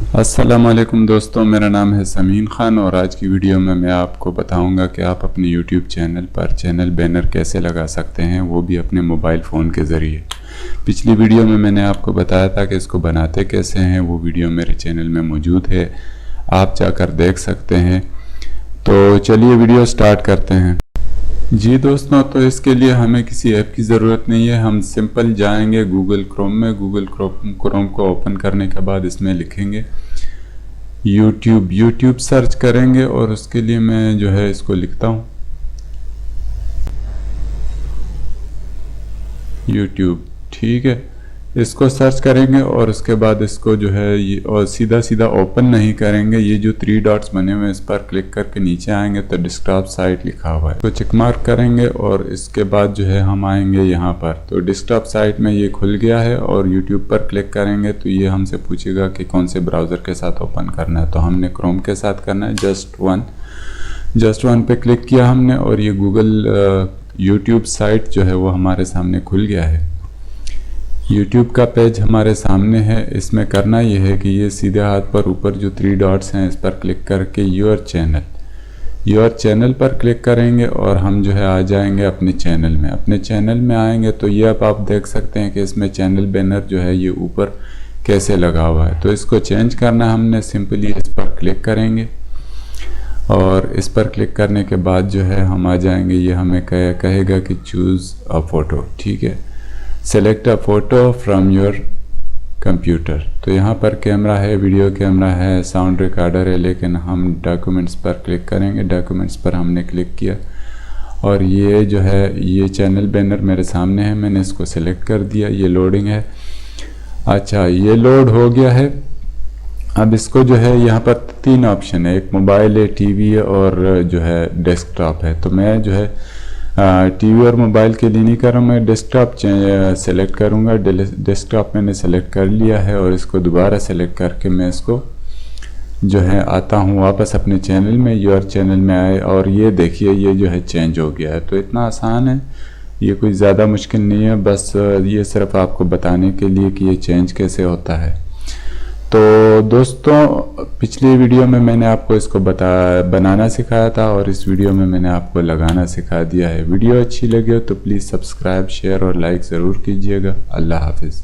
अस्सलाम वालेकुम दोस्तों, मेरा नाम है समीन ख़ान और आज की वीडियो में मैं आपको बताऊंगा कि आप अपने YouTube चैनल पर चैनल बैनर कैसे लगा सकते हैं, वो भी अपने मोबाइल फ़ोन के ज़रिए। पिछली वीडियो में मैंने आपको बताया था कि इसको बनाते कैसे हैं, वो वीडियो मेरे चैनल में मौजूद है, आप जाकर देख सकते हैं। तो चलिए वीडियो स्टार्ट करते हैं। जी दोस्तों, तो इसके लिए हमें किसी ऐप की ज़रूरत नहीं है। हम सिंपल जाएंगे गूगल क्रोम में। गूगल क्रोम को ओपन करने के बाद इसमें लिखेंगे यूट्यूब सर्च करेंगे और उसके लिए मैं जो है इसको लिखता हूँ यूट्यूब। ठीक है, इसको सर्च करेंगे और उसके बाद इसको जो है ये और सीधा ओपन नहीं करेंगे। ये जो 3 डॉट्स बने हुए हैं इस पर क्लिक करके नीचे आएंगे तो डेस्कटॉप साइट लिखा हुआ है, तो चेक मार्क करेंगे और इसके बाद जो है हम आएंगे यहाँ पर। तो डेस्कटॉप साइट में ये खुल गया है और यूट्यूब पर क्लिक करेंगे तो ये हमसे पूछेगा कि कौन से ब्राउज़र के साथ ओपन करना है। तो हमने क्रोम के साथ करना है। जस्ट वन पे क्लिक किया हमने और ये गूगल यूट्यूब साइट जो है वो हमारे सामने खुल गया है। यूट्यूब का पेज हमारे सामने है। इसमें करना ये है कि ये सीधे हाथ पर ऊपर जो 3 डॉट्स हैं इस पर क्लिक करके योर चैनल पर क्लिक करेंगे और हम जो है आ जाएंगे अपने चैनल में। अपने चैनल में आएंगे तो ये अब आप देख सकते हैं कि इसमें चैनल बैनर जो है ये ऊपर कैसे लगा हुआ है। तो इसको चेंज करना है हमने, सिंपली इस पर क्लिक करेंगे और इस पर क्लिक करने के बाद जो है हम आ जाएंगे। ये हमें कहेगा कि चूज़ अ फ़ोटो। ठीक है, select a photo from your computer. तो यहाँ पर कैमरा है, वीडियो कैमरा है, साउंड रिकॉर्डर है, लेकिन हम डॉक्यूमेंट्स पर क्लिक करेंगे। डॉक्यूमेंट्स पर हमने क्लिक किया और ये जो है ये चैनल बैनर मेरे सामने है। मैंने इसको सेलेक्ट कर दिया। ये लोडिंग है। अच्छा, ये लोड हो गया है। अब इसको जो है यहाँ पर 3 ऑप्शन है, एक मोबाइल है, टीवी है और जो है डेस्कटॉप है। तो मैं जो है टीवी और मोबाइल के लिए नहीं कर रहा हूँ, मैं डेस्कटॉप सेलेक्ट करूँगा। डेस्कटॉप मैंने सेलेक्ट कर लिया है और इसको दोबारा सेलेक्ट करके मैं इसको जो है आता हूँ वापस अपने चैनल में। योर चैनल में आए और ये देखिए ये जो है चेंज हो गया है। तो इतना आसान है, ये कोई ज़्यादा मुश्किल नहीं है, बस ये सिर्फ आपको बताने के लिए कि ये चेंज कैसे होता है। तो दोस्तों, पिछली वीडियो में मैंने आपको इसको बनाना सिखाया था और इस वीडियो में मैंने आपको लगाना सिखा दिया है। वीडियो अच्छी लगे तो प्लीज़ सब्सक्राइब, शेयर और लाइक ज़रूर कीजिएगा। अल्लाह हाफिज़।